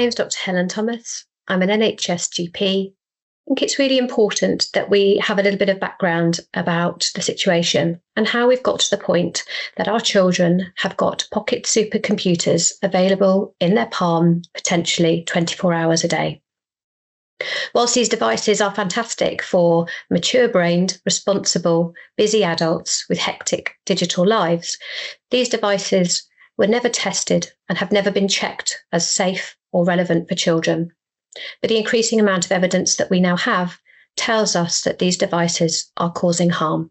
name's Dr. Helen Thomas. I'm an NHS GP. I think it's really important that we have a little bit of background about the situation and how we've got to the point that our children have got pocket supercomputers available in their palm, potentially 24 hours a day. Whilst these devices are fantastic for mature-brained, responsible, busy adults with hectic digital lives, these devices were never tested and have never been checked as safe or relevant for children. But the increasing amount of evidence that we now have tells us that these devices are causing harm.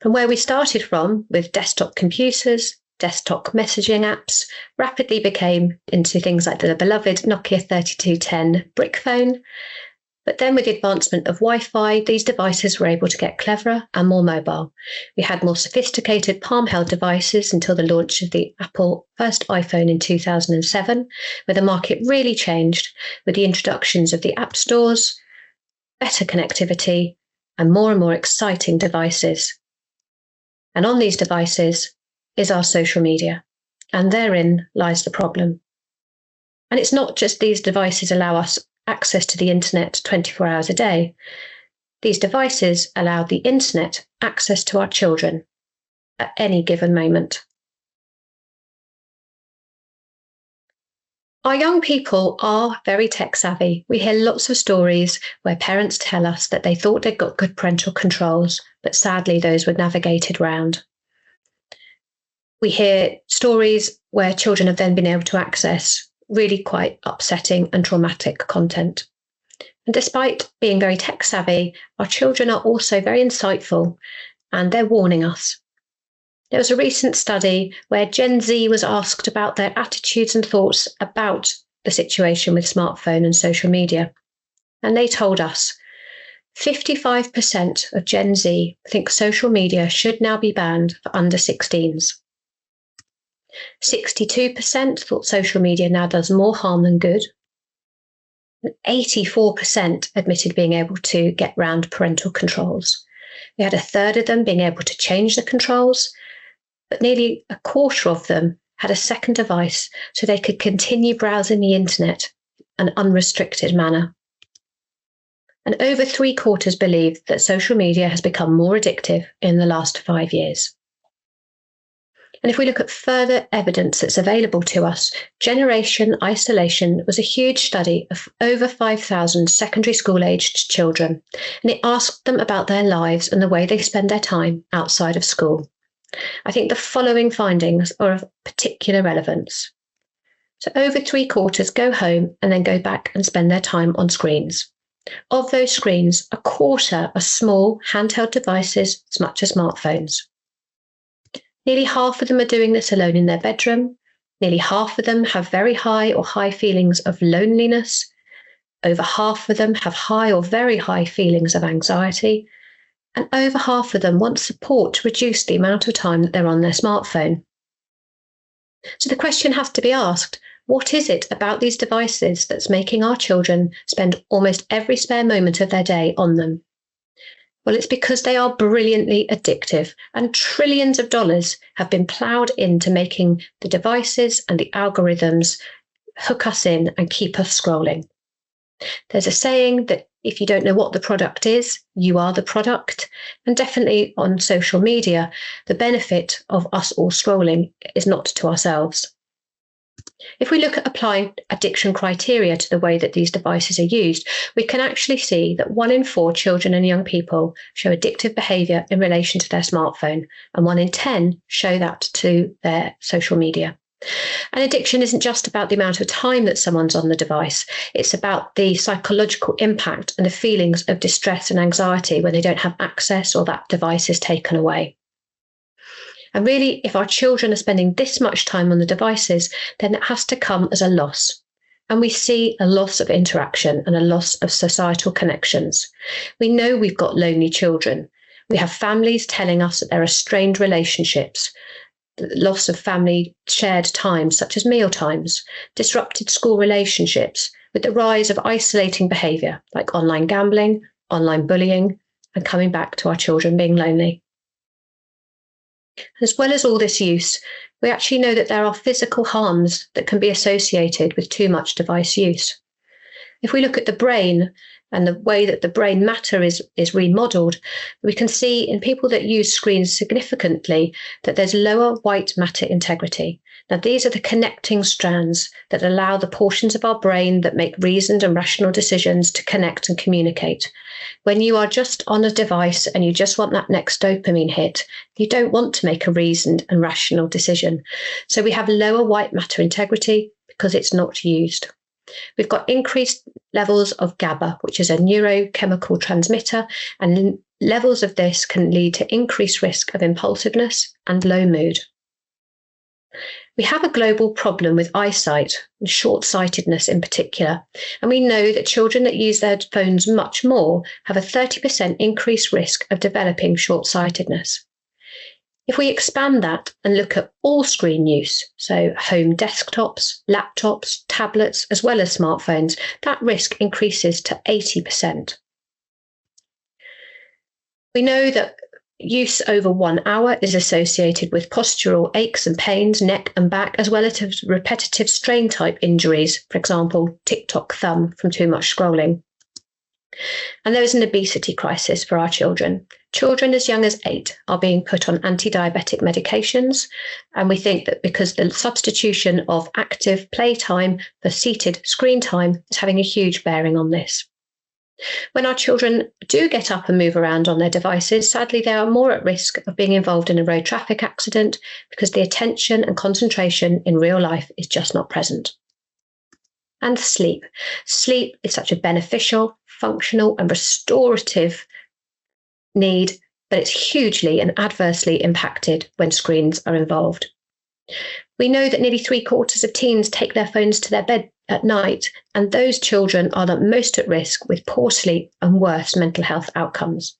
From where we started from, with desktop computers, desktop messaging apps, rapidly became into things like the beloved Nokia 3210 brick phone. But then with the advancement of Wi-Fi, these devices were able to get cleverer and more mobile. We had more sophisticated palm-held devices until the launch of the Apple first iPhone in 2007, where the market really changed with the introductions of the app stores, better connectivity, and more exciting devices. And on these devices is our social media, and therein lies the problem. And it's not just these devices allow us access to the internet 24 hours a day. These devices allow the internet access to our children at any given moment. Our young people are very tech savvy. We hear lots of stories where parents tell us that they thought they'd got good parental controls, but sadly those were navigated round. We hear stories where children have then been able to access really quite upsetting and traumatic content. And despite being very tech savvy, our children are also very insightful and they're warning us. There was a recent study where Gen Z was asked about their attitudes and thoughts about the situation with smartphone and social media. And they told us 55% of Gen Z think social media should now be banned for under 16s. 62% thought social media now does more harm than good. And 84% admitted being able to get round parental controls. We had a third of them being able to change the controls, but nearly a quarter of them had a second device so they could continue browsing the internet in an unrestricted manner. And over 3/4 believe that social media has become more addictive in the last 5 years. And if we look at further evidence that's available to us, Generation Isolation was a huge study of over 5,000 secondary school-aged children, and it asked them about their lives and the way they spend their time outside of school. I think the following findings are of particular relevance. So over 3/4 go home and then go back and spend their time on screens. Of those screens, a quarter are small handheld devices, such as smartphones. Nearly half of them are doing this alone in their bedroom. Nearly half of them have very high feelings of loneliness. Over half of them have high or very high feelings of anxiety. And over half of them want support to reduce the amount of time that they're on their smartphone. So the question has to be asked, what is it about these devices that's making our children spend almost every spare moment of their day on them? Well, it's because they are brilliantly addictive, and trillions of dollars have been ploughed into making the devices and the algorithms hook us in and keep us scrolling. There's a saying that if you don't know what the product is, you are the product. And definitely on social media, the benefit of us all scrolling is not to ourselves. If we look at applying addiction criteria to the way that these devices are used, we can actually see that 1 in 4 children and young people show addictive behaviour in relation to their smartphone, and 1 in 10 show that to their social media. And addiction isn't just about the amount of time that someone's on the device, it's about the psychological impact and the feelings of distress and anxiety when they don't have access or that device is taken away. And really, if our children are spending this much time on the devices, then it has to come as a loss. And we see a loss of interaction and a loss of societal connections. We know we've got lonely children. We have families telling us that there are strained relationships, the loss of family shared time, such as meal times, disrupted school relationships, with the rise of isolating behaviour like online gambling, online bullying, and coming back to our children being lonely. As well as all this use, we actually know that there are physical harms that can be associated with too much device use. If we look at the brain and the way that the brain matter is remodeled, we can see in people that use screens significantly that there's lower white matter integrity. Now, these are the connecting strands that allow the portions of our brain that make reasoned and rational decisions to connect and communicate. When you are just on a device and you just want that next dopamine hit, you don't want to make a reasoned and rational decision. So we have lower white matter integrity because it's not used. We've got increased levels of GABA, which is a neurochemical transmitter, and levels of this can lead to increased risk of impulsiveness and low mood. We have a global problem with eyesight and short-sightedness in particular, and we know that children that use their phones much more have a 30% increased risk of developing short-sightedness. If we expand that and look at all screen use, so home desktops, laptops, tablets, as well as smartphones, that risk increases to 80%. We know that use over 1 hour is associated with postural aches and pains, neck and back, as well as repetitive strain type injuries, for example, TikTok thumb from too much scrolling. And there is an obesity crisis for our children. Children as young as 8 are being put on anti-diabetic medications, and we think that because the substitution of active playtime for seated screen time is having a huge bearing on this. When our children do get up and move around on their devices, sadly they are more at risk of being involved in a road traffic accident because the attention and concentration in real life is just not present. And sleep. Sleep is such a beneficial, functional and restorative need, but it's hugely and adversely impacted when screens are involved. We know that nearly 3/4 of teens take their phones to their bed at night, and those children are the most at risk with poor sleep and worse mental health outcomes.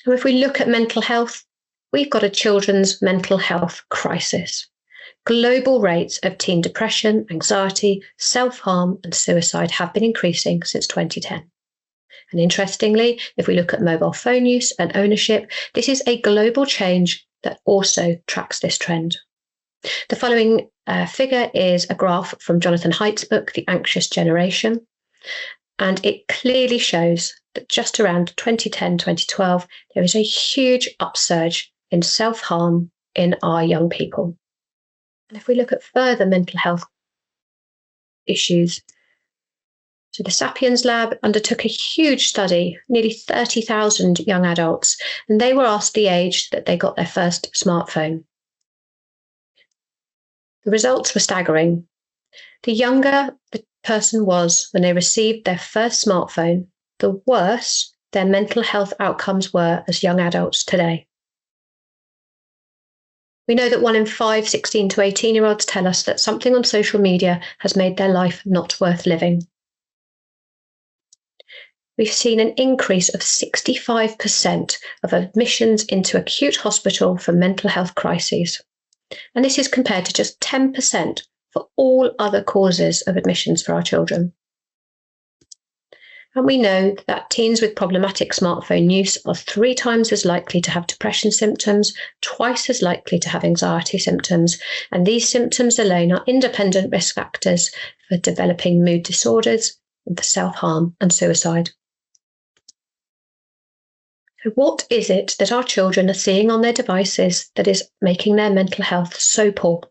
And if we look at mental health, we've got a children's mental health crisis. Global rates of teen depression, anxiety, self-harm and suicide have been increasing since 2010. And interestingly, if we look at mobile phone use and ownership, this is a global change that also tracks this trend. The following figure is a graph from Jonathan Haidt's book, The Anxious Generation, and it clearly shows that just around 2010, 2012, there is a huge upsurge in self-harm in our young people. And if we look at further mental health issues, so the Sapiens Lab undertook a huge study, nearly 30,000 young adults, and they were asked the age that they got their first smartphone. The results were staggering. The younger the person was when they received their first smartphone, the worse their mental health outcomes were as young adults today. We know that 1 in 5 16 to 18-year-olds tell us that something on social media has made their life not worth living. We've seen an increase of 65% of admissions into acute hospital for mental health crises. And this is compared to just 10% for all other causes of admissions for our children. And we know that teens with problematic smartphone use are 3 times as likely to have depression symptoms, twice as likely to have anxiety symptoms, and these symptoms alone are independent risk factors for developing mood disorders and for self-harm and suicide. So what is it that our children are seeing on their devices that is making their mental health so poor?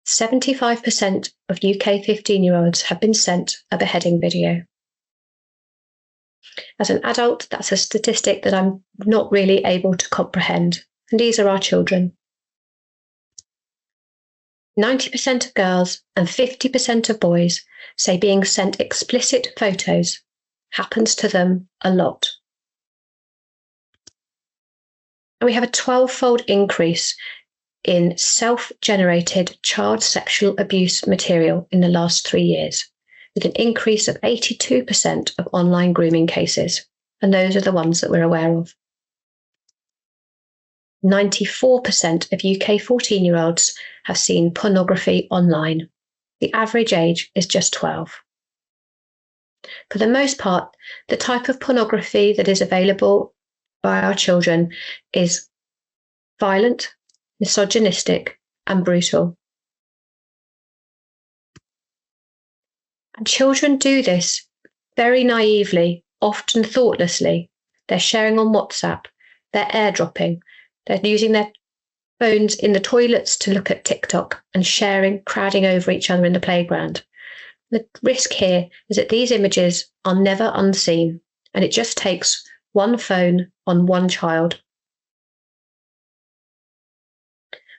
75% of UK 15-year-olds have been sent a beheading video. As an adult, that's a statistic that I'm not really able to comprehend, and these are our children. 90% of girls and 50% of boys say being sent explicit photos happens to them a lot. And we have a 12-fold increase in self-generated child sexual abuse material in the last 3 years, with an increase of 82% of online grooming cases. And those are the ones that we're aware of. 94% of UK 14-year-olds have seen pornography online. The average age is just 12. For the most part, the type of pornography that is available by our children is violent, misogynistic, and brutal. And children do this very naively, often thoughtlessly. They're sharing on WhatsApp, they're airdropping, they're using their phones in the toilets to look at TikTok and sharing, crowding over each other in the playground. The risk here is that these images are never unseen, and it just takes one phone on one child.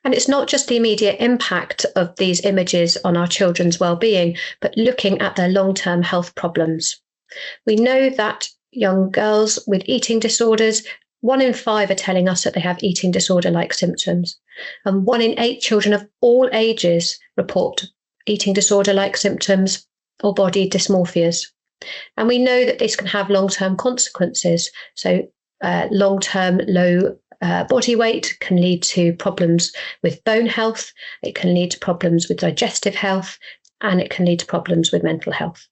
And it's not just the immediate impact of these images on our children's well-being, but looking at their long-term health problems. We know that young girls with eating disorders, 1 in 5 are telling us that they have eating disorder-like symptoms. And 1 in 8 children of all ages report eating disorder-like symptoms or body dysmorphias. And we know that this can have long-term consequences. So long-term low body weight can lead to problems with bone health, it can lead to problems with digestive health, and it can lead to problems with mental health.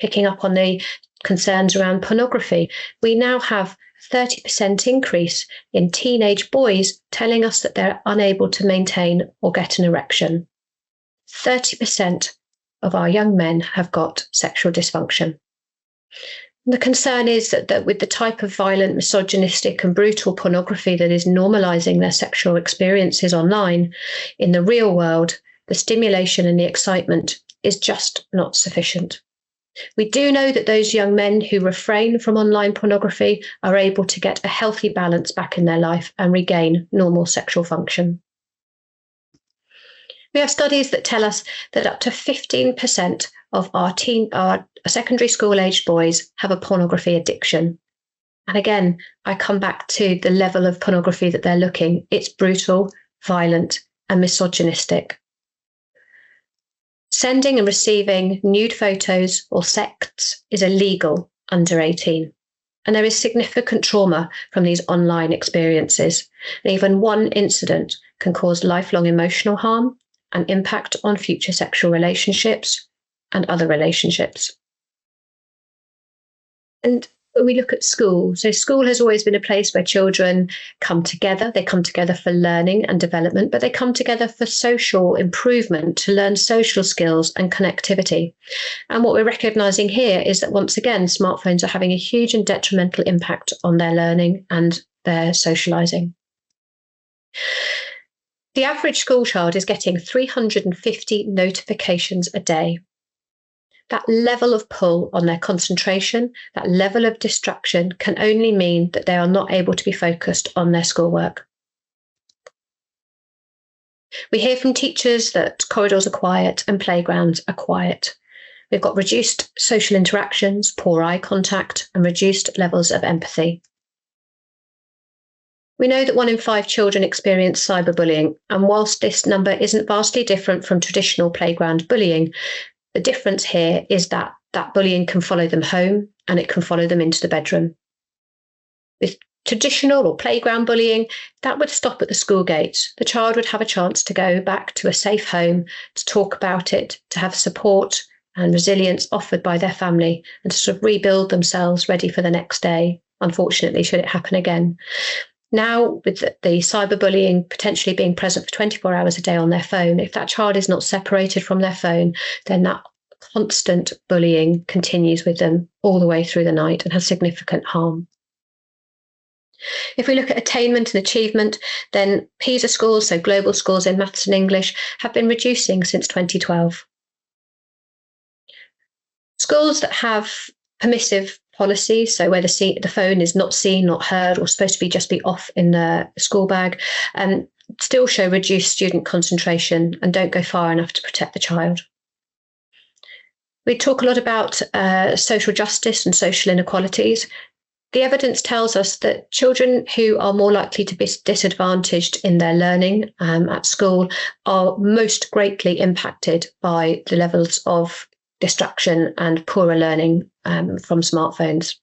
Picking up on the concerns around pornography, we now have 30% increase in teenage boys telling us that they're unable to maintain or get an erection. 30% of our young men have got sexual dysfunction. The concern is that with the type of violent, misogynistic and brutal pornography that is normalising their sexual experiences online, in the real world, the stimulation and the excitement is just not sufficient. We do know that those young men who refrain from online pornography are able to get a healthy balance back in their life and regain normal sexual function. We have studies that tell us that up to 15% of our secondary school aged boys have a pornography addiction. And again, I come back to the level of pornography that they're looking. It's brutal, violent, and misogynistic. Sending and receiving nude photos or sex is illegal under 18. And there is significant trauma from these online experiences. And even one incident can cause lifelong emotional harm and impact on future sexual relationships and other relationships. And when we look at school, so school has always been a place where children come together. They come together for learning and development, but they come together for social improvement, to learn social skills and connectivity. And what we're recognising here is that once again, smartphones are having a huge and detrimental impact on their learning and their socialising. The average school child is getting 350 notifications a day. That level of pull on their concentration, that level of distraction can only mean that they are not able to be focused on their schoolwork. We hear from teachers that corridors are quiet and playgrounds are quiet. We've got reduced social interactions, poor eye contact, and reduced levels of empathy. We know that 1 in 5 children experience cyberbullying, and whilst this number isn't vastly different from traditional playground bullying, the difference here is that bullying can follow them home and it can follow them into the bedroom. With traditional or playground bullying, that would stop at the school gates. The child would have a chance to go back to a safe home, to talk about it, to have support and resilience offered by their family, and to sort of rebuild themselves ready for the next day, unfortunately, should it happen again. Now, with the cyberbullying potentially being present for 24 hours a day on their phone, if that child is not separated from their phone, then that constant bullying continues with them all the way through the night and has significant harm. If we look at attainment and achievement, then PISA scores, so global scores in maths and English, have been reducing since 2012. Schools that have permissive policies, so where the phone is not seen, not heard, or supposed to just be off in the school bag, still show reduced student concentration and don't go far enough to protect the child. We talk a lot about social justice and social inequalities. The evidence tells us that children who are more likely to be disadvantaged in their learning at school are most greatly impacted by the levels of distraction and poorer learning from smartphones.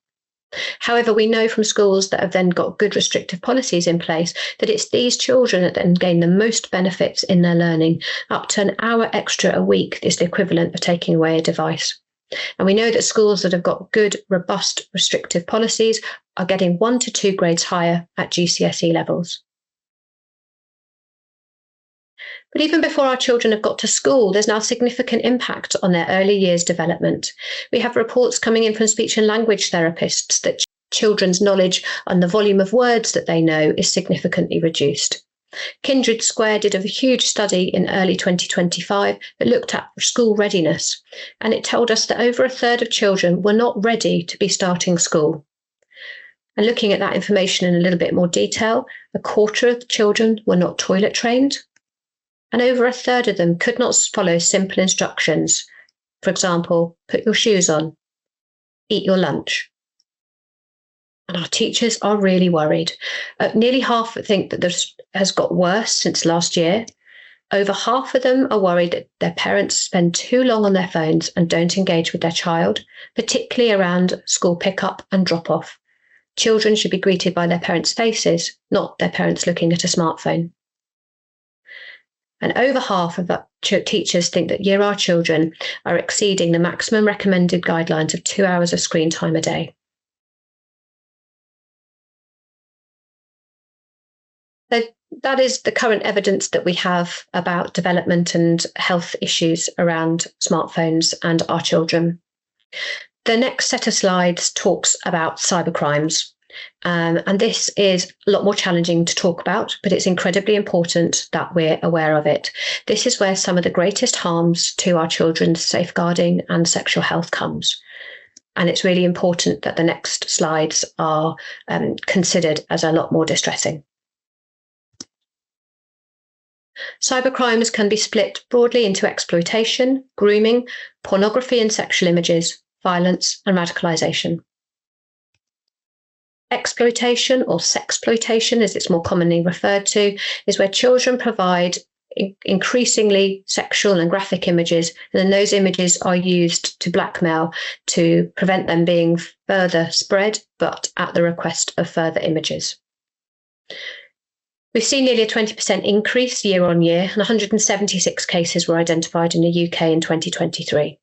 However, we know from schools that have then got good restrictive policies in place that it's these children that then gain the most benefits in their learning. Up to an hour extra a week is the equivalent of taking away a device. And we know that schools that have got good, robust, restrictive policies are getting 1 to 2 grades higher at GCSE levels. But even before our children have got to school, there's now significant impact on their early years development. We have reports coming in from speech and language therapists that children's knowledge and the volume of words that they know is significantly reduced. Kindred Square did a huge study in early 2025 that looked at school readiness, and it told us that over a third of children were not ready to be starting school. And looking at that information in a little bit more detail, a quarter of the children were not toilet trained, and over a third of them could not follow simple instructions. For example, put your shoes on, eat your lunch. And our teachers are really worried. Nearly half think that this has got worse since last year. Over half of them are worried that their parents spend too long on their phones and don't engage with their child, particularly around school pickup and drop-off. Children should be greeted by their parents' faces, not their parents looking at a smartphone. And over half of teachers think that year R children are exceeding the maximum recommended guidelines of 2 hours of screen time a day. So that is the current evidence that we have about development and health issues around smartphones and our children. The next set of slides talks about cybercrimes. And this is a lot more challenging to talk about, but it's incredibly important that we're aware of it. This is where some of the greatest harms to our children's safeguarding and sexual health comes. And it's really important that the next slides are considered as a lot more distressing. Cybercrimes can be split broadly into exploitation, grooming, pornography and sexual images, violence and radicalisation. Exploitation, or sexploitation as it's more commonly referred to, is where children provide increasingly sexual and graphic images, and then those images are used to blackmail to prevent them being further spread, but at the request of further images. We've seen nearly a 20% increase year on year, and 176 cases were identified in the UK in 2023.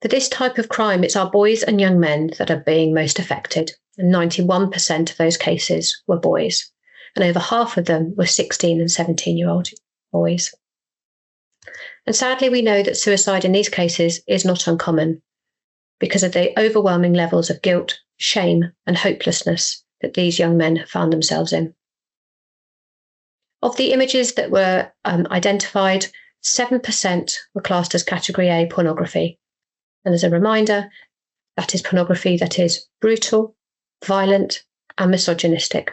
For this type of crime, it's our boys and young men that are being most affected, and 91% of those cases were boys, and over half of them were 16 and 17-year-old boys. And sadly, we know that suicide in these cases is not uncommon because of the overwhelming levels of guilt, shame, and hopelessness that these young men have found themselves in. Of the images that were identified, 7% were classed as Category A pornography. And as a reminder, that is pornography that is brutal, violent, and misogynistic.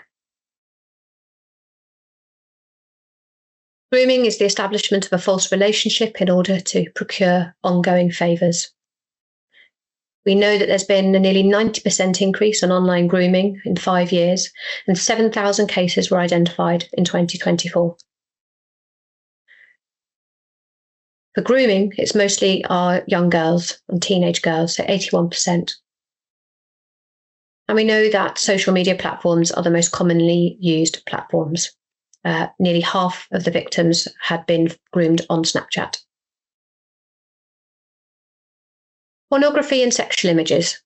Grooming is the establishment of a false relationship in order to procure ongoing favours. We know that there's been a nearly 90% increase in online grooming in 5 years, and 7,000 cases were identified in 2024. For grooming, it's mostly our young girls and teenage girls, so 81%. And we know that social media platforms are the most commonly used platforms. Nearly half of the victims had been groomed on Snapchat. Pornography and sexual images.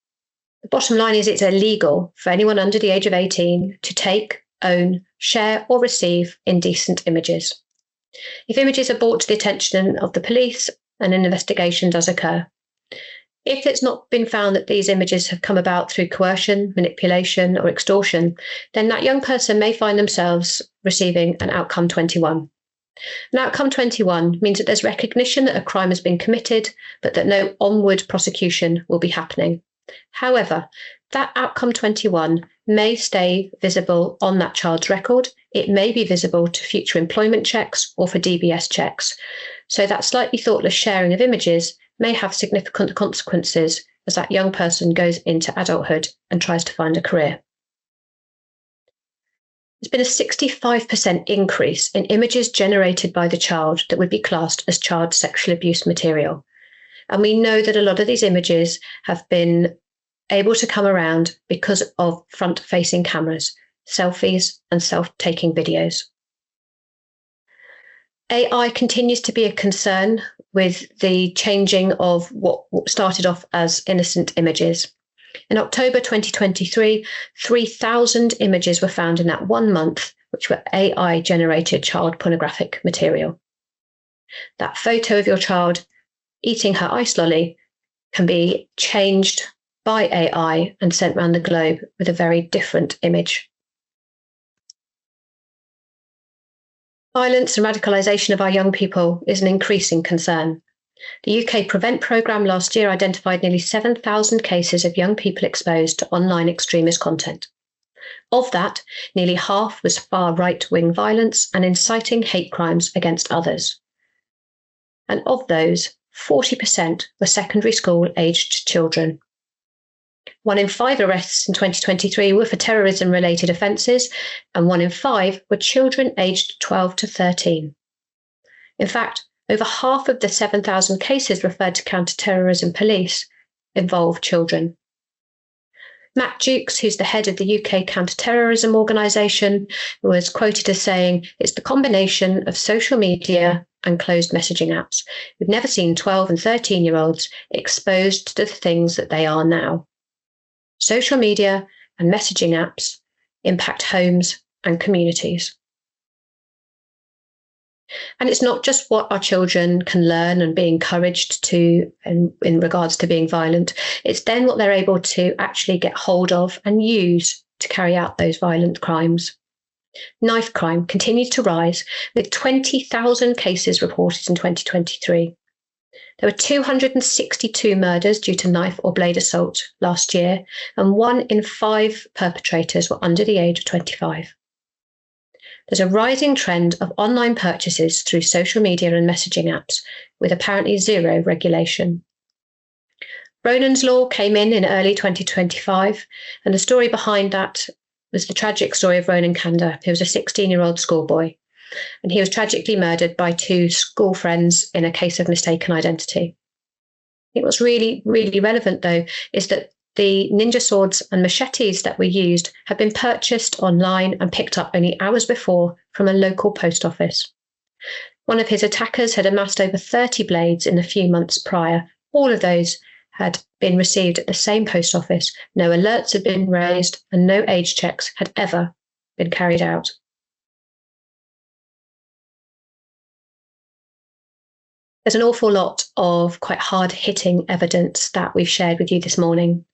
The bottom line is it's illegal for anyone under the age of 18 to take, own, share or receive indecent images. If images are brought to the attention of the police, an investigation does occur. If it's not been found that these images have come about through coercion, manipulation or extortion, then that young person may find themselves receiving an Outcome 21. An Outcome 21 means that there's recognition that a crime has been committed, but that no onward prosecution will be happening. However, that Outcome 21 may stay visible on that child's record. It may be visible to future employment checks or for DBS checks. So that slightly thoughtless sharing of images may have significant consequences as that young person goes into adulthood and tries to find a career. There's been a 65% increase in images generated by the child that would be classed as child sexual abuse material. And we know that a lot of these images have been able to come around because of front-facing cameras, selfies, and self-taking videos. AI continues to be a concern with the changing of what started off as innocent images. In October 2023, 3,000 images were found in that 1 month, which were AI-generated child pornographic material. That photo of your child eating her ice lolly can be changed by AI and sent around the globe with a very different image. Violence and radicalisation of our young people is an increasing concern. The UK Prevent programme last year identified nearly 7,000 cases of young people exposed to online extremist content. Of that, nearly half was far right-wing violence and inciting hate crimes against others. And of those, 40% were secondary school-aged children. 1 in 5 arrests in 2023 were for terrorism-related offences, and 1 in 5 were children aged 12 to 13. In fact, over half of the 7,000 cases referred to counter-terrorism police involve children. Matt Jukes, who's the head of the UK Counter-Terrorism Organisation, was quoted as saying, "It's the combination of social media and closed messaging apps. We've never seen 12 and 13-year-olds exposed to the things that they are now." Social media and messaging apps impact homes and communities. And it's not just what our children can learn and be encouraged to in regards to being violent, it's then what they're able to actually get hold of and use to carry out those violent crimes. Knife crime continues to rise, with 20,000 cases reported in 2023. There were 262 murders due to knife or blade assault last year, and 1 in 5 perpetrators were under the age of 25. There's a rising trend of online purchases through social media and messaging apps, with apparently zero regulation. Ronan's Law came in early 2025, and the story behind that was the tragic story of Ronan Kanda, who was a 16-year-old schoolboy, and he was tragically murdered by 2 school friends in a case of mistaken identity. I think what's really, really relevant, though, is that the ninja swords and machetes that were used had been purchased online and picked up only hours before from a local post office. One of his attackers had amassed over 30 blades in the few months prior. All of those had been received at the same post office. No alerts had been raised and no age checks had ever been carried out. There's an awful lot of quite hard-hitting evidence that we've shared with you this morning.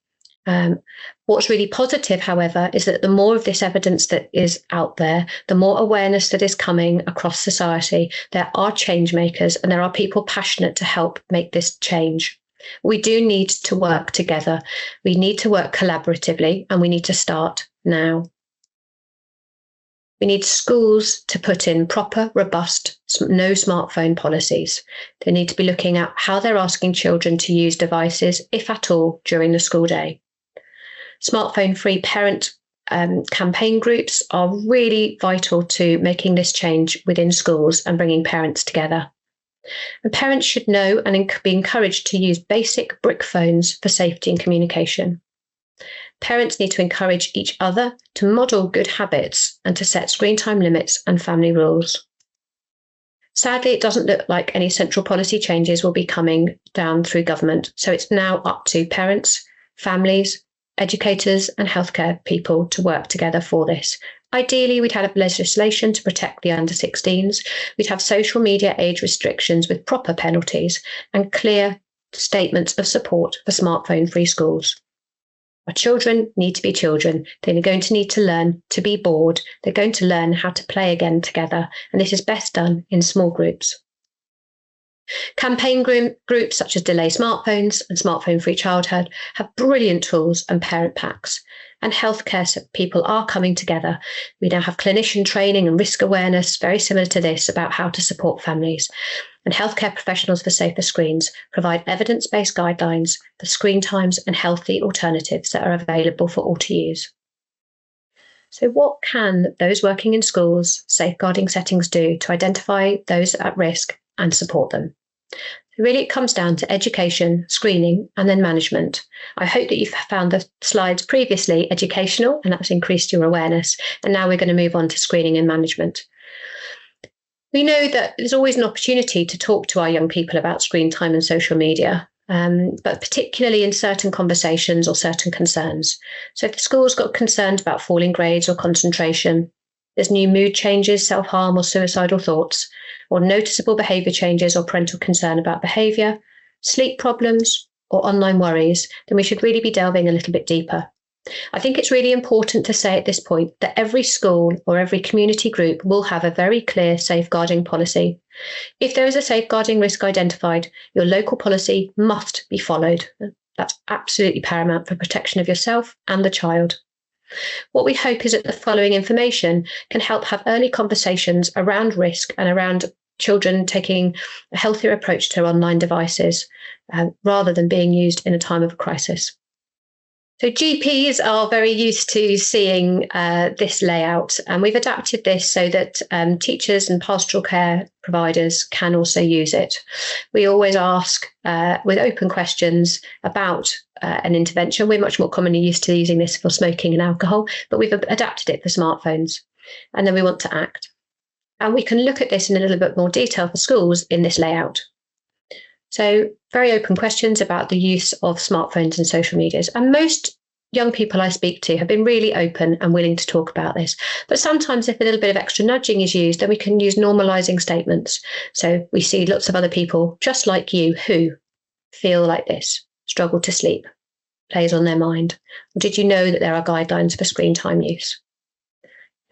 What's really positive, however, is that the more of this evidence that is out there, the more awareness that is coming across society. There are change makers and there are people passionate to help make this change. We do need to work together. We need to work collaboratively, and we need to start now. We need schools to put in proper, robust, no smartphone policies. They need to be looking at how they're asking children to use devices, if at all, during the school day. Smartphone-free parent campaign groups are really vital to making this change within schools and bringing parents together. And parents should know and be encouraged to use basic brick phones for safety and communication. Parents need to encourage each other to model good habits and to set screen time limits and family rules. Sadly, it doesn't look like any central policy changes will be coming down through government, so it's now up to parents, families, educators and healthcare people to work together for this. Ideally, we'd have legislation to protect the under-16s. We'd have social media age restrictions with proper penalties and clear statements of support for smartphone-free schools. Our children need to be children. They're going to need to learn to be bored. They're going to learn how to play again together, and this is best done in small groups. Campaign groups such as Delay Smartphones and Smartphone Free Childhood have brilliant tools and parent packs, and healthcare people are coming together. We now have clinician training and risk awareness, very similar to this, about how to support families. And healthcare professionals for safer screens provide evidence-based guidelines for screen times and healthy alternatives that are available for all to use. So what can those working in schools, safeguarding settings do to identify those at risk and support them? Really, it comes down to education, screening, and then management. I hope that you've found the slides previously educational, and that's increased your awareness. And now we're going to move on to screening and management. We know that there's always an opportunity to talk to our young people about screen time and social media, but particularly in certain conversations or certain concerns. So if the school's got concerned about falling grades or concentration, there's new mood changes, self-harm or suicidal thoughts, or noticeable behaviour changes or parental concern about behaviour, sleep problems, or online worries, then we should really be delving a little bit deeper. I think it's really important to say at this point that every school or every community group will have a very clear safeguarding policy. If there is a safeguarding risk identified, your local policy must be followed. That's absolutely paramount for protection of yourself and the child. What we hope is that the following information can help have early conversations around risk and around children taking a healthier approach to online devices rather than being used in a time of a crisis. So GPs are very used to seeing this layout, and we've adapted this so that teachers and pastoral care providers can also use it. We always ask with open questions about an intervention. We're much more commonly used to using this for smoking and alcohol, but we've adapted it for smartphones. And then we want to act. And we can look at this in a little bit more detail for schools in this layout. So very open questions about the use of smartphones and social medias. And most young people I speak to have been really open and willing to talk about this. But sometimes if a little bit of extra nudging is used, then we can use normalizing statements. So we see lots of other people just like you who feel like this, struggle to sleep, plays on their mind. Did you know that there are guidelines for screen time use?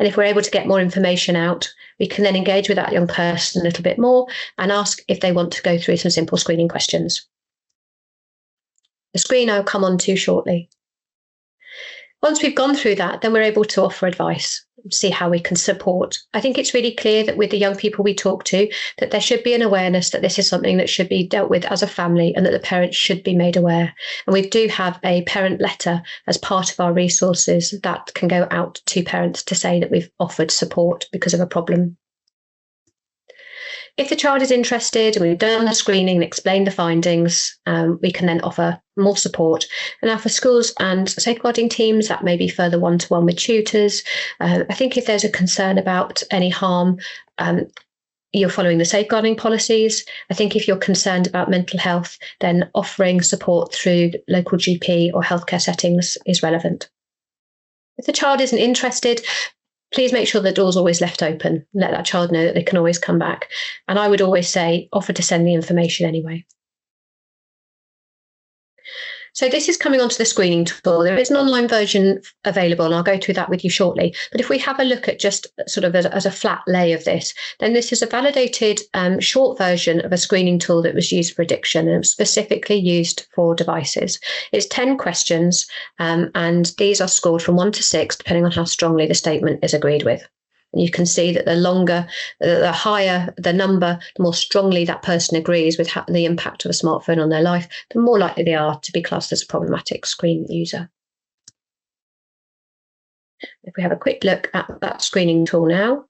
And if we're able to get more information out, we can then engage with that young person a little bit more and ask if they want to go through some simple screening questions. The screen I'll come on to shortly. Once we've gone through that, then we're able to offer advice, see how we can support. I think it's really clear that with the young people we talk to, that there should be an awareness that this is something that should be dealt with as a family and that the parents should be made aware. And we do have a parent letter as part of our resources that can go out to parents to say that we've offered support because of a problem. If the child is interested and we've done the screening and explained the findings, we can then offer more support. And now for schools and safeguarding teams, that may be further one-to-one with tutors. I think if there's a concern about any harm, you're following the safeguarding policies. I think if you're concerned about mental health, then offering support through local GP or healthcare settings is relevant. If the child isn't interested, please make sure the door's always left open. Let that child know that they can always come back. And I would always say, offer to send the information anyway. So this is coming onto the screening tool. There is an online version available, and I'll go through that with you shortly. But if we have a look at just sort of as a flat lay of this, then this is a validated short version of a screening tool that was used for addiction and specifically used for devices. It's 10 questions, and these are scored from 1 to 6, depending on how strongly the statement is agreed with. And you can see that the higher the number, the more strongly that person agrees with the impact of a smartphone on their life, the more likely they are to be classed as a problematic screen user. If we have a quick look at that screening tool now.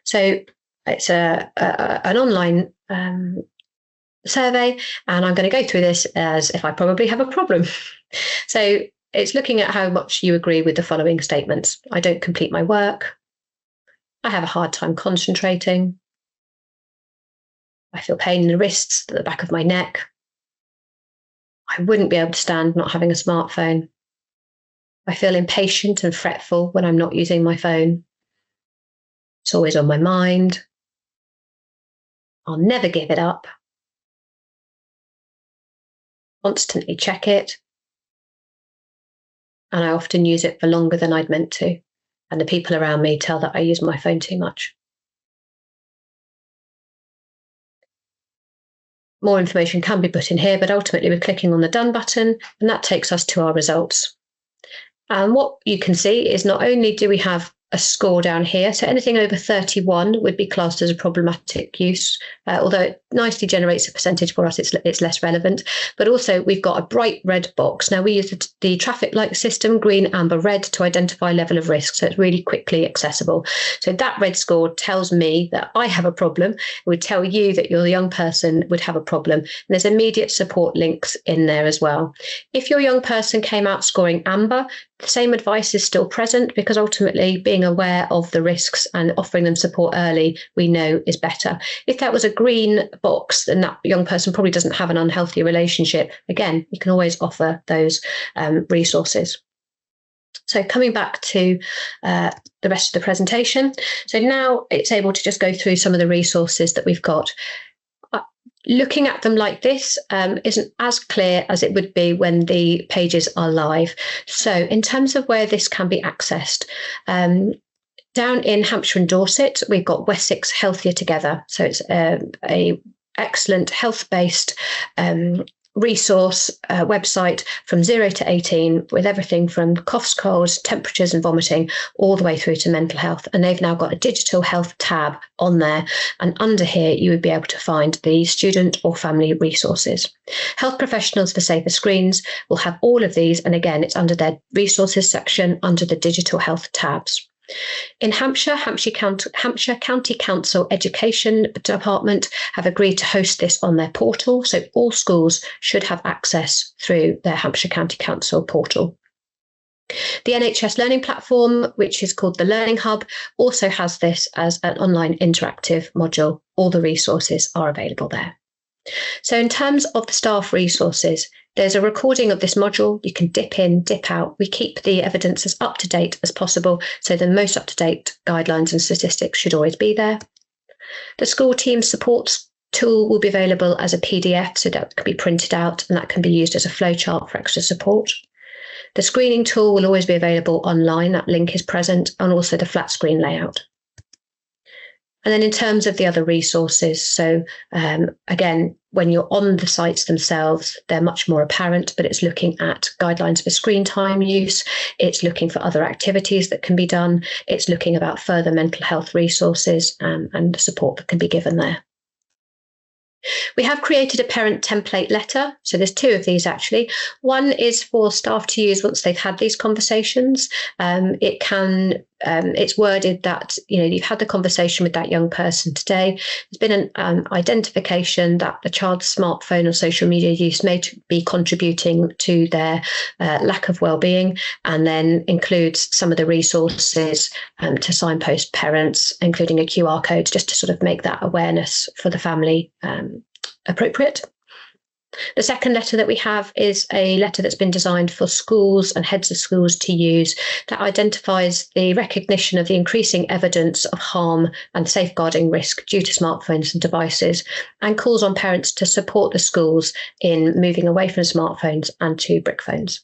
So it's an online survey, and I'm going to go through this as if I probably have a problem. So it's looking at how much you agree with the following statements. I don't complete my work. I have a hard time concentrating. I feel pain in the wrists, at the back of my neck. I wouldn't be able to stand not having a smartphone. I feel impatient and fretful when I'm not using my phone. It's always on my mind. I'll never give it up. Constantly check it. And I often use it for longer than I'd meant to. And the people around me tell that I use my phone too much. More information can be put in here, but ultimately we're clicking on the Done button, and that takes us to our results. And what you can see is not only do we have a score down here, so anything over 31 would be classed as a problematic use, although it nicely generates a percentage for us, it's less relevant. But also we've got a bright red box. Now we use the traffic light system, green, amber, red, to identify level of risk, so it's really quickly accessible. So that red score tells me that I have a problem. It would tell you that your young person would have a problem. And there's immediate support links in there as well. If your young person came out scoring amber, the same advice is still present, because ultimately being aware of the risks and offering them support early, we know is better. If that was a green box, then that young person probably doesn't have an unhealthy relationship. Again, you can always offer those resources. So coming back to the rest of the presentation. So now it's able to just go through some of the resources that we've got. Looking at them like this isn't as clear as it would be when the pages are live. So in terms of where this can be accessed, down in Hampshire and Dorset, we've got Wessex Healthier Together. So it's a excellent health-based resource website from 0 to 18, with everything from coughs, colds, temperatures and vomiting, all the way through to mental health. And they've now got a digital health tab on there. And under here, you would be able to find the student or family resources. Health Professionals for Safer Screens will have all of these. And again, it's under their resources section under the digital health tabs. In Hampshire, Hampshire County Council Education Department have agreed to host this on their portal, so all schools should have access through their Hampshire County Council portal. The NHS Learning Platform, which is called the Learning Hub, also has this as an online interactive module. All the resources are available there. So in terms of the staff resources, there's a recording of this module. You can dip in, dip out. We keep the evidence as up to date as possible, so the most up to date guidelines and statistics should always be there. The school team supports tool will be available as a PDF, so that can be printed out and that can be used as a flowchart for extra support. The screening tool will always be available online. That link is present, and also the flat screen layout. And then in terms of the other resources, so again, when you're on the sites themselves, they're much more apparent, but it's looking at guidelines for screen time use. It's looking for other activities that can be done. It's looking about further mental health resources and the support that can be given there. We have created a parent template letter. So there's two of these actually. One is for staff to use once they've had these conversations. It's worded that, you've had the conversation with that young person today. There's been an identification that the child's smartphone or social media use may be contributing to their lack of well-being, and then includes some of the resources to signpost parents, including a QR code, just to sort of make that awareness for the family appropriate. The second letter that we have is a letter that's been designed for schools and heads of schools to use, that identifies the recognition of the increasing evidence of harm and safeguarding risk due to smartphones and devices, and calls on parents to support the schools in moving away from smartphones and to brick phones.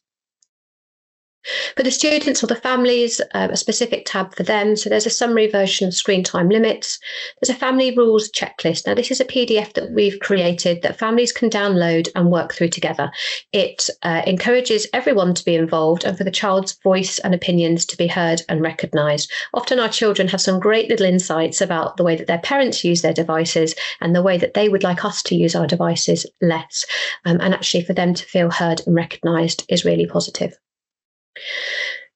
For the students or the families, a specific tab for them. So there's a summary version of screen time limits. There's a family rules checklist. Now, this is a PDF that we've created that families can download and work through together. It encourages everyone to be involved and for the child's voice and opinions to be heard and recognised. Often our children have some great little insights about the way that their parents use their devices and the way that they would like us to use our devices less. And actually for them to feel heard and recognised is really positive.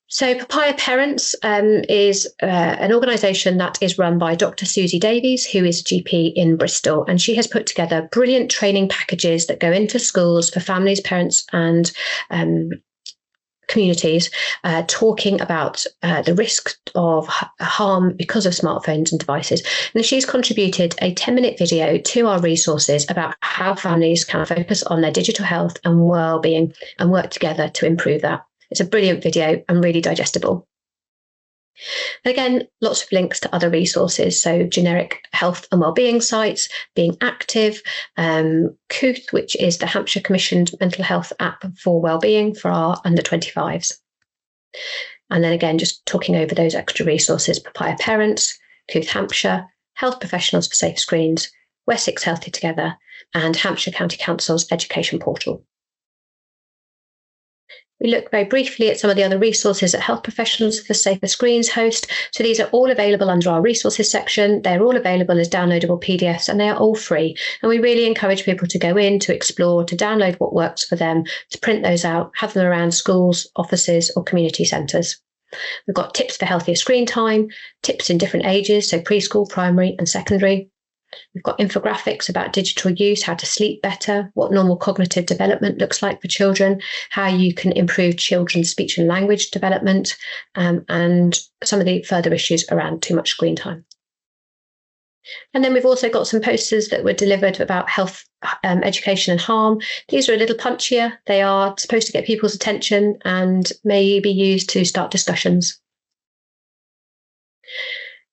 So Papaya Parents is an organisation that is run by Dr. Susie Davies, who is a GP in Bristol, and she has put together brilliant training packages that go into schools for families, parents and communities, talking about the risk of harm because of smartphones and devices. And she's contributed a 10-minute video to our resources about how families can focus on their digital health and well-being and work together to improve that. It's a brilliant video and really digestible. And again, lots of links to other resources. So generic health and wellbeing sites, Being Active, Kooth, which is the Hampshire Commissioned mental health app for wellbeing for our under 25s. And then again, just talking over those extra resources: Papaya Parents, Kooth Hampshire, Health Professionals for Safe Screens, Wessex Healthy Together, and Hampshire County Council's education portal. We look very briefly at some of the other resources that Health Professionals for Safer Screens host. So these are all available under our resources section. They're all available as downloadable PDFs and they are all free. And we really encourage people to go in, to explore, to download what works for them, to print those out, have them around schools, offices or community centres. We've got tips for healthier screen time, tips in different ages, so preschool, primary and secondary. We've got infographics about digital use, how to sleep better, what normal cognitive development looks like for children, how you can improve children's speech and language development, and some of the further issues around too much screen time. And then we've also got some posters that were delivered about health, education and harm. These are a little punchier. They are supposed to get people's attention and may be used to start discussions.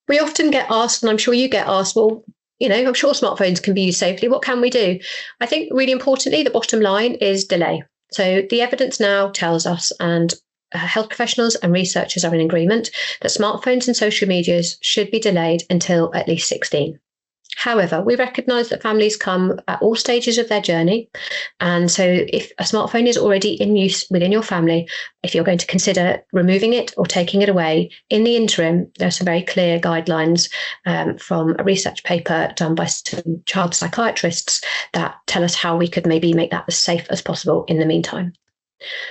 We often get asked, and I'm sure you get asked, well, I'm sure smartphones can be used safely. What can we do? I think really importantly, the bottom line is delay. So the evidence now tells us, and health professionals and researchers are in agreement, that smartphones and social medias should be delayed until at least 16. However, we recognise that families come at all stages of their journey. And so if a smartphone is already in use within your family, if you're going to consider removing it or taking it away, in the interim, there are some very clear guidelines from a research paper done by some child psychiatrists that tell us how we could maybe make that as safe as possible in the meantime.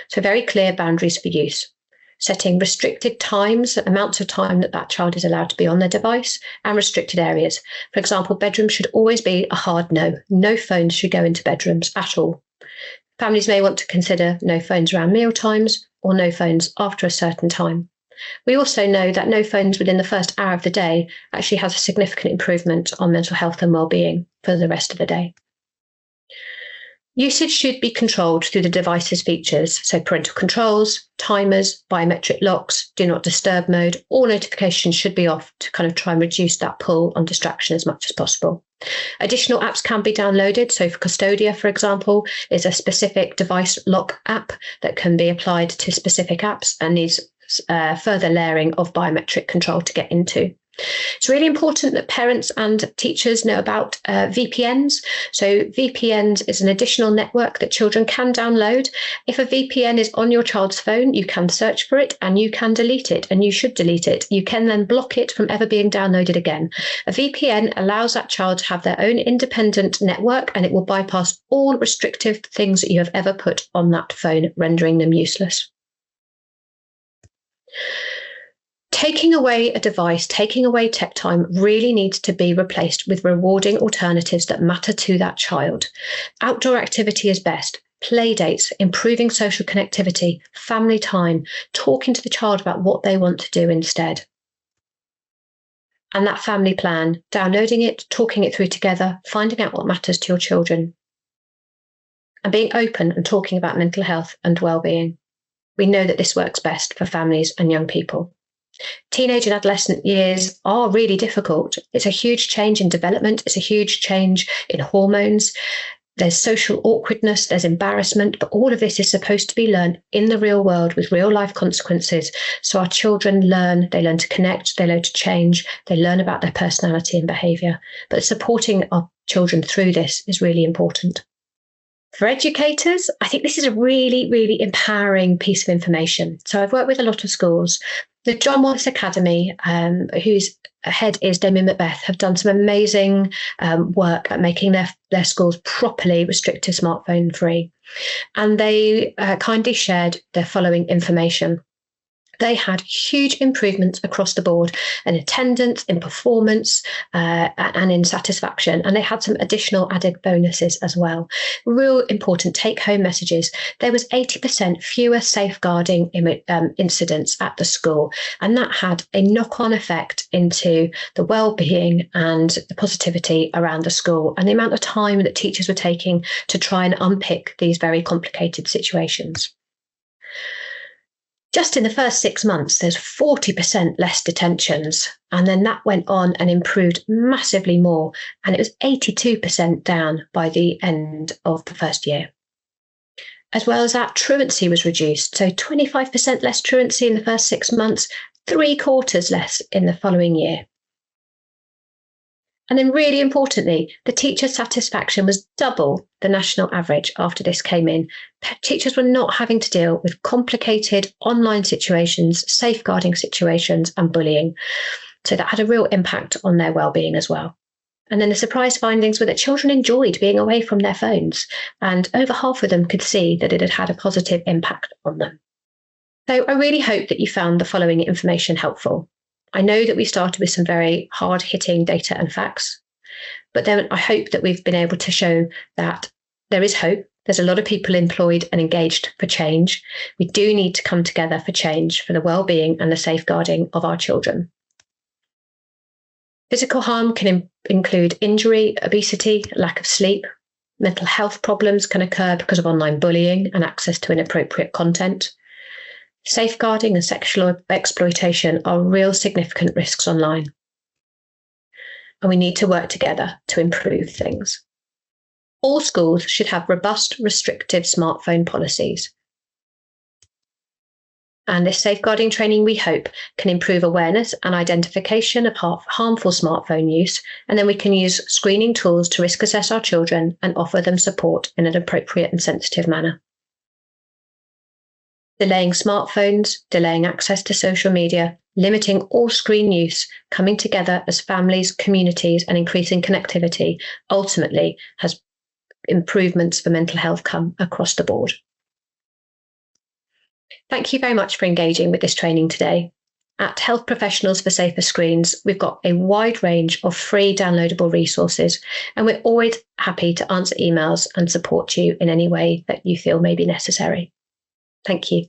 So very clear boundaries for use. Setting restricted times, amounts of time that child is allowed to be on their device, and restricted areas. For example, bedrooms should always be a hard no. No phones should go into bedrooms at all. Families may want to consider no phones around meal times or no phones after a certain time. We also know that no phones within the first hour of the day actually has a significant improvement on mental health and well-being for the rest of the day. Usage should be controlled through the device's features, so parental controls, timers, biometric locks, do not disturb mode, all notifications should be off to kind of try and reduce that pull on distraction as much as possible. Additional apps can be downloaded. So for Custodia, for example, is a specific device lock app that can be applied to specific apps and needs further layering of biometric control to get into. It's really important that parents and teachers know about VPNs. So VPNs is an additional network that children can download. If a VPN is on your child's phone, you can search for it and you can delete it, and you should delete it. You can then block it from ever being downloaded again. A VPN allows that child to have their own independent network, and it will bypass all restrictive things that you have ever put on that phone, rendering them useless. Taking away a device, taking away tech time really needs to be replaced with rewarding alternatives that matter to that child. Outdoor activity is best. Play dates, improving social connectivity, family time, talking to the child about what they want to do instead. And that family plan, downloading it, talking it through together, finding out what matters to your children. And being open and talking about mental health and well-being. We know that this works best for families and young people. Teenage and adolescent years are really difficult. It's a huge change in development. It's a huge change in hormones. There's social awkwardness, there's embarrassment, but all of this is supposed to be learned in the real world with real life consequences. So our children they learn to connect, they learn to change, they learn about their personality and behaviour. But supporting our children through this is really important. For educators, I think this is a really, really empowering piece of information. So I've worked with a lot of schools. The John Wallace Academy, whose head is Damien Macbeth, have done some amazing work at making their schools properly restricted smartphone free. And they kindly shared their following information. They had huge improvements across the board in attendance, in performance, and in satisfaction. And they had some additional added bonuses as well. Real important take-home messages. There was 80% fewer safeguarding incidents at the school. And that had a knock-on effect into the well-being and the positivity around the school and the amount of time that teachers were taking to try and unpick these very complicated situations. Just in the first 6 months, there's 40% less detentions. And then that went on and improved massively more. And it was 82% down by the end of the first year. As well as that, truancy was reduced. So 25% less truancy in the first 6 months, 3/4 less in the following year. And then really importantly, the teacher satisfaction was double the national average after this came in. Teachers were not having to deal with complicated online situations, safeguarding situations and bullying. So that had a real impact on their well-being as well. And then the surprise findings were that children enjoyed being away from their phones, and over half of them could see that it had had a positive impact on them. So I really hope that you found the following information helpful. I know that we started with some very hard-hitting data and facts, But then I hope that we've been able to show that there is hope. There's a lot of people employed and engaged for change. We do need to come together for change, for the well-being and the safeguarding of our children. Physical harm can include injury, obesity, lack of sleep. Mental health problems can occur because of online bullying and access to inappropriate content. Safeguarding and sexual exploitation are real significant risks online. And we need to work together to improve things. All schools should have robust, restrictive smartphone policies. And this safeguarding training, we hope, can improve awareness and identification of harmful smartphone use, and then we can use screening tools to risk assess our children and offer them support in an appropriate and sensitive manner. Delaying smartphones, delaying access to social media, limiting all screen use, coming together as families, communities, and increasing connectivity ultimately has improvements for mental health come across the board. Thank you very much for engaging with this training today. At Health Professionals for Safer Screens, we've got a wide range of free downloadable resources, and we're always happy to answer emails and support you in any way that you feel may be necessary. Thank you.